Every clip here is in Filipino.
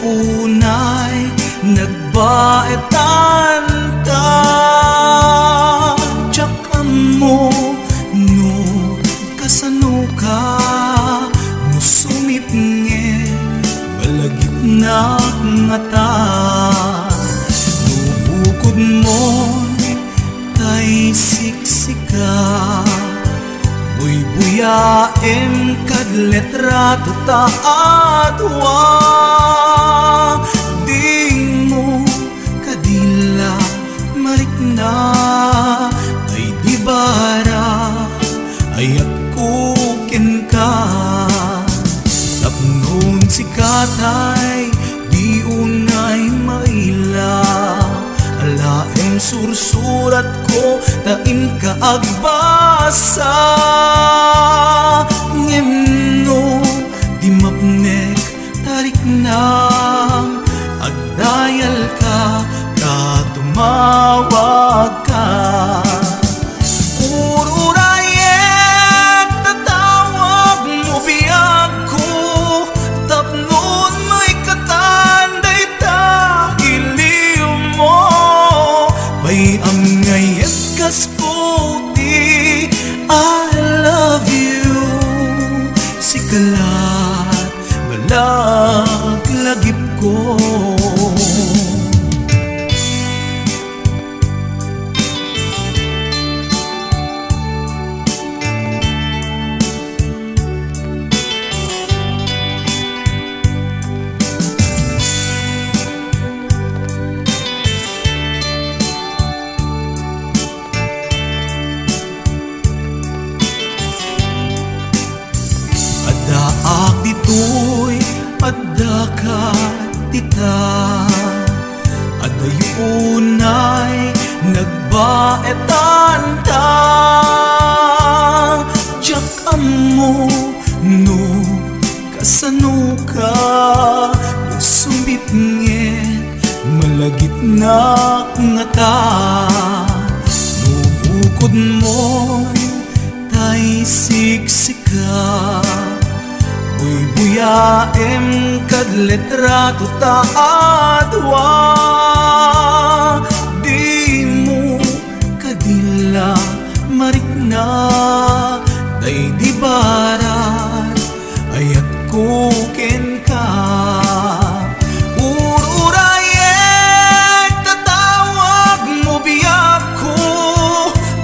unay nagbaetan ta, tsaka mo no kasano ka, no sumipnge balagip na ngata, no bukod mo tay siksika, buy-buyaem kad letrato ta adwa, di mo kadila marikna, ay di bara ay akukin ka, tapnon si katay di unay maila, alaem sursurat ko tain ka agbasa, ngemno di mapnek tarik na, agdayal ka tumawag ka, ururayek tatawag mo biyag ko, tapnon may katanday ta iliw mo, pay ang ngayet kasputi, I love you, sikalat balag lagip ko. Adaak dito'y adakat tita, adayunay nagbaetan ta, tsaka mo no kasano ka, no sumipnget malagip na ngata, no bukod mo tay siksika, buy-buyaem kad letrato ta adwa, di mo kadila marikna, day di barat ayat kuken ka, ururayek tatawag mo biyak ko,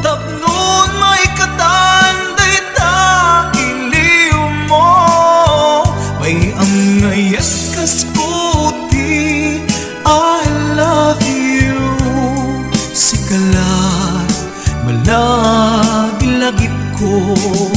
tapnon may katanday ta iliw mo, pay ang ngayat kasputi, I love you, sikalat malag lagip ko.